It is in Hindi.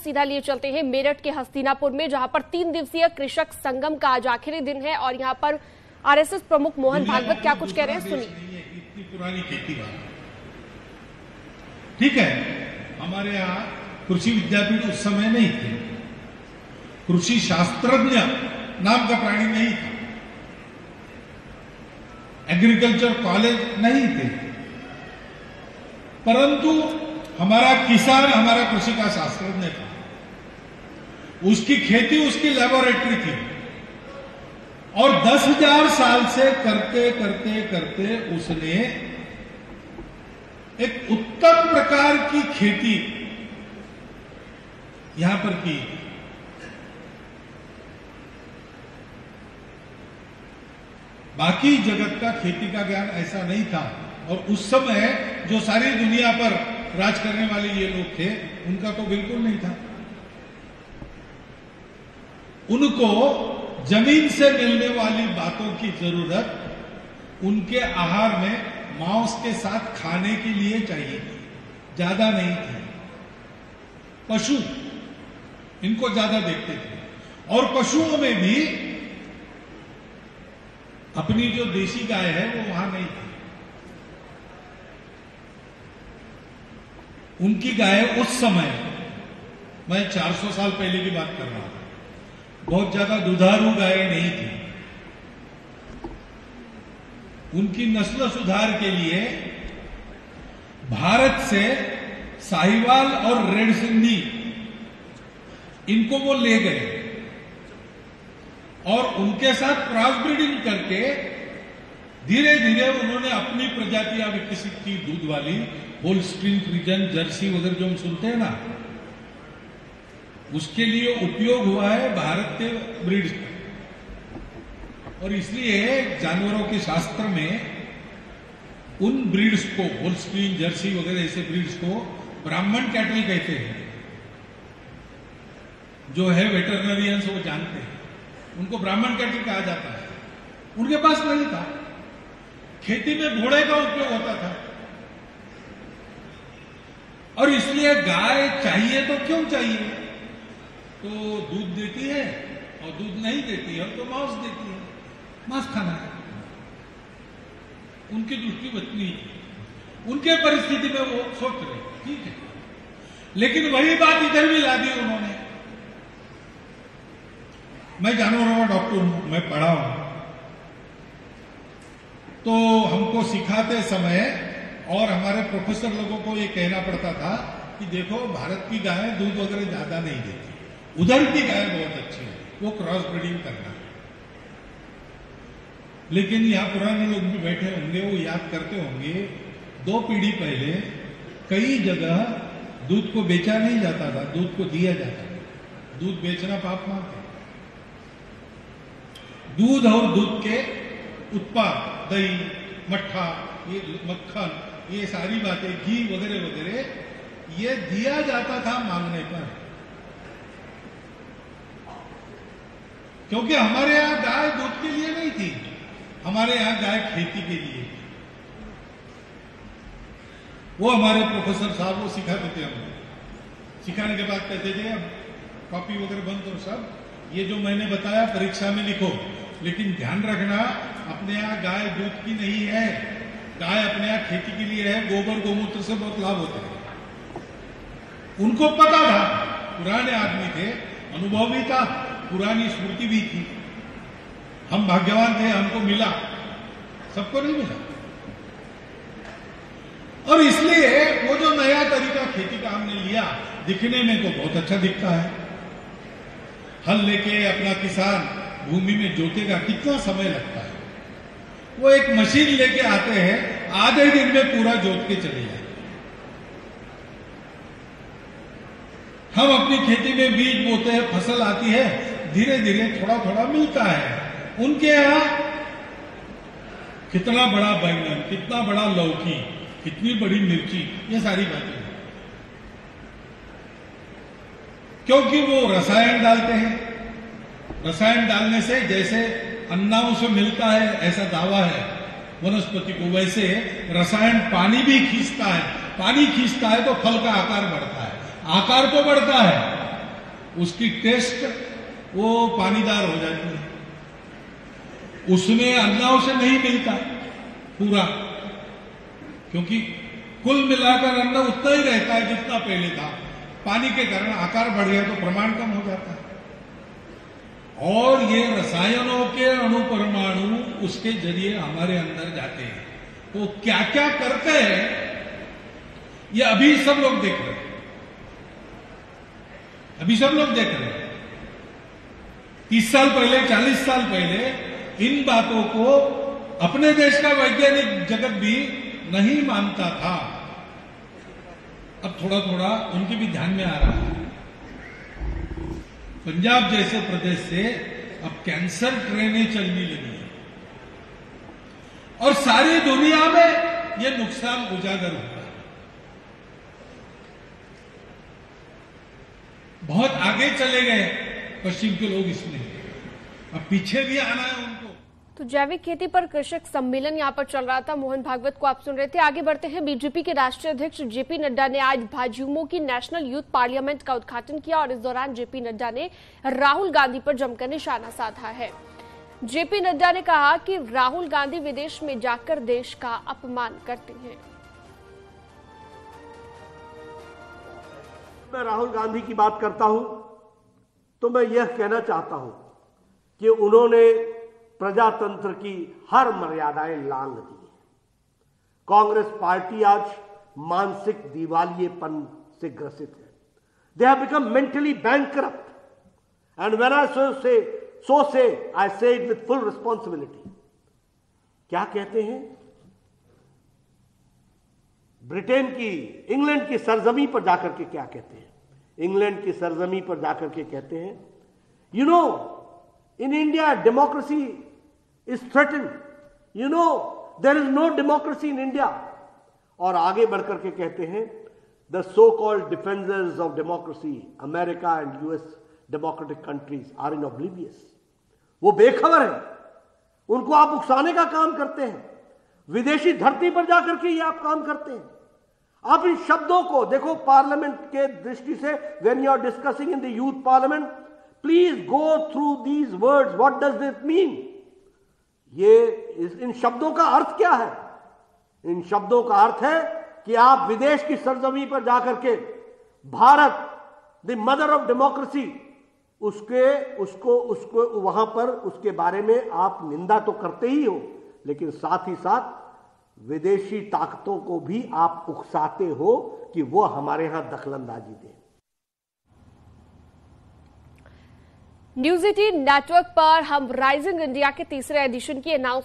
सीधा लिए चलते हैं मेरठ के हस्तिनापुर में, जहां पर 3 दिवसीय कृषक संगम का आज आखिरी दिन है और यहां पर आरएसएस प्रमुख मोहन भागवत क्या कुछ कह रहे हैं, सुनिए। इतनी पुरानी खेती बात, ठीक है। हमारे यहाँ कृषि विद्यापीठ उस समय नहीं थे, कृषि शास्त्रज्ञ नाम का प्राणी नहीं था, एग्रीकल्चर कॉलेज नहीं थे, परंतु हमारा किसान हमारा कृषि का शास्त्रज्ञ था। उसकी खेती उसकी लेबोरेटरी थी और 10,000 साल से करते करते करते उसने एक उत्तम प्रकार की खेती यहां पर की। बाकी जगत का खेती का ज्ञान ऐसा नहीं था और उस समय जो सारी दुनिया पर राज करने वाले ये लोग थे उनका तो बिल्कुल नहीं था। उनको जमीन से मिलने वाली बातों की जरूरत उनके आहार में मांस के साथ खाने के लिए चाहिए थी, ज्यादा नहीं थे। पशु इनको ज्यादा देखते थे और पशुओं में भी अपनी जो देशी गाय है वो वहां नहीं थी। उनकी गाय उस समय, मैं 400 साल पहले की बात कर रहा हूं, बहुत ज्यादा दुधारू गाय नहीं थी। उनकी नस्ल सुधार के लिए भारत से साहिवाल और रेड सिंधी इनको वो ले गए और उनके साथ क्रॉस ब्रीडिंग करके धीरे धीरे उन्होंने अपनी प्रजातियां विकसित की, दूध वाली, होल्स्टीन फ्रीजन, जर्सी वगैरह जो हम सुनते हैं ना, उसके लिए उपयोग हुआ है भारत के ब्रीड्स का। और इसलिए जानवरों के शास्त्र में उन ब्रीड्स को, होल्स्टीन, जर्सी वगैरह ऐसे ब्रीड्स को ब्राह्मण कैटल कहते हैं। जो है वेटरनरियंस वो जानते हैं, उनको ब्राह्मण कैटल कहा जाता है। उनके पास नहीं था, खेती में घोड़े का उपयोग होता था और इसलिए गाय चाहिए तो क्यों चाहिए, तो दूध देती है और दूध नहीं देती है तो मांस देती है, मांस खाना है। उनकी दृष्टि बचनी, उनके परिस्थिति में वो सोच रहे, ठीक है। लेकिन वही बात इधर भी ला दी उन्होंने। मैं जानवरों का डॉक्टर हूं, मैं पढ़ा हूं, तो हमको सिखाते समय और हमारे प्रोफेसर लोगों को ये कहना पड़ता था कि देखो भारत की गाय दूध वगैरह ज्यादा नहीं देती, उधर की गाय बहुत अच्छी है, वो क्रॉस ब्रीडिंग करना। लेकिन यहां पुराने लोग भी बैठे होंगे, वो याद करते होंगे 2 पीढ़ी पहले कई जगह दूध को बेचा नहीं जाता था, दूध को दिया जाता था। दूध बेचना पाप मानते। दूध और दूध के उत्पाद, दही, मट्ठा, ये मक्खन, ये सारी बातें, घी वगैरह वगैरह, ये दिया जाता था मांगने पर, क्योंकि हमारे यहां गाय दूध के लिए नहीं थी, हमारे यहां गाय खेती के लिए। वो हमारे प्रोफेसर साहब वो सिखाते थे हमको। सिखाने के बाद कहते थे अब कॉपी वगैरह बंद करो सब, ये जो मैंने बताया परीक्षा में लिखो, लेकिन ध्यान रखना अपने यहां गाय दूध की नहीं है, गाय अपने यहां खेती के लिए है, गोबर गोमूत्र से बहुत लाभ होता है। उनको पता था, पुराने आदमी थे, अनुभव भी था, पुरानी स्मृति भी थी। हम भाग्यवान थे, हमको मिला, सबको नहीं मिला। और इसलिए वो जो नया तरीका खेती का हमने लिया, दिखने में तो बहुत अच्छा दिखता है। हल लेके अपना किसान भूमि में जोतेगा, कितना समय लगता है। वो एक मशीन लेके आते हैं, आधे दिन में पूरा जोत के चले जाते। हम अपनी खेती में बीज बोते हैं, फसल आती है, धीरे धीरे थोड़ा थोड़ा मिलता है। उनके यहां कितना बड़ा बैंगन, कितना बड़ा लौकी, कितनी बड़ी मिर्ची, ये सारी बातें, क्योंकि वो रसायन डालते हैं। रसायन डालने से जैसे अन्नाओं से मिलता है, ऐसा दावा है वनस्पति को, वैसे रसायन पानी भी खींचता है। पानी खींचता है तो फल का आकार बढ़ता है, आकार तो बढ़ता है उसकी टेस्ट वो पानीदार हो जाती है, उसमें अन्न नहीं मिलता पूरा, क्योंकि कुल मिलाकर अन्न उतना ही रहता है जितना पहले था। पानी के कारण आकार बढ़ गया तो प्रमाण कम हो जाता है। और ये रसायनों के अणु परमाणु उसके जरिए हमारे अंदर जाते हैं, तो क्या क्या करते हैं ये अभी सब लोग देख रहे हैं, अभी सब लोग देख रहे हैं। 30 साल पहले, 40 साल पहले इन बातों को अपने देश का वैज्ञानिक जगत भी नहीं मानता था। अब थोड़ा थोड़ा उनके भी ध्यान में आ रहा है। पंजाब जैसे प्रदेश से अब कैंसर ट्रेनें चलने लगी है और सारी दुनिया में यह नुकसान उजागर हुआ है। बहुत आगे चले गए पश्चिम के लोग इसमें, अब पीछे भी आना है उनको। तो जैविक खेती पर कृषक सम्मेलन यहाँ पर चल रहा था। मोहन भागवत को आप सुन रहे थे। आगे बढ़ते हैं। बीजेपी के राष्ट्रीय अध्यक्ष जेपी नड्डा ने आज भाजयुमो की नेशनल यूथ पार्लियामेंट का उद्घाटन किया और इस दौरान जेपी नड्डा ने राहुल गांधी पर जमकर निशाना साधा है। जेपी नड्डा ने कहा कि राहुल गांधी विदेश में जाकर देश का अपमान करते हैं। मैं राहुल गांधी की बात करता हूं तो मैं यह कहना चाहता हूं कि उन्होंने प्रजातंत्र की हर मर्यादाएं लांघ दी। कांग्रेस पार्टी आज मानसिक दिवालियेपन से ग्रसित है। They have become mentally bankrupt and when I से आई से इट विथ फुल रिस्पॉन्सिबिलिटी। क्या कहते हैं? ब्रिटेन की, इंग्लैंड की सरजमी पर जाकर के क्या कहते हैं? इंग्लैंड की सरजमी पर जाकर के कहते हैं, you know, in India, democracy is threatened. You know, there is no democracy in India. और आगे बढ़कर के कहते हैं, the so-called defenders of democracy, America and US democratic countries are in oblivious. वो बेखबर है, उनको आप उकसाने का काम करते हैं। विदेशी धरती पर जाकर के ये आप काम करते हैं। आप इन शब्दों को देखो, पार्लियामेंट के दृष्टि से, when you are discussing in the youth parliament, please go through these words, what does it mean? इन शब्दों का अर्थ क्या है? इन शब्दों का अर्थ है कि आप विदेश की सरजमी पर जाकर के Bharat, the mother of democracy, उसको वहां पर उसके बारे में आप निंदा तो करते ही हो, लेकिन साथ ही साथ विदेशी ताकतों को भी आप उकसाते हो कि वो हमारे यहां दखलंदाजी दें। न्यूज 18 नेटवर्क पर हम राइजिंग इंडिया के तीसरे एडिशन की अनाउंस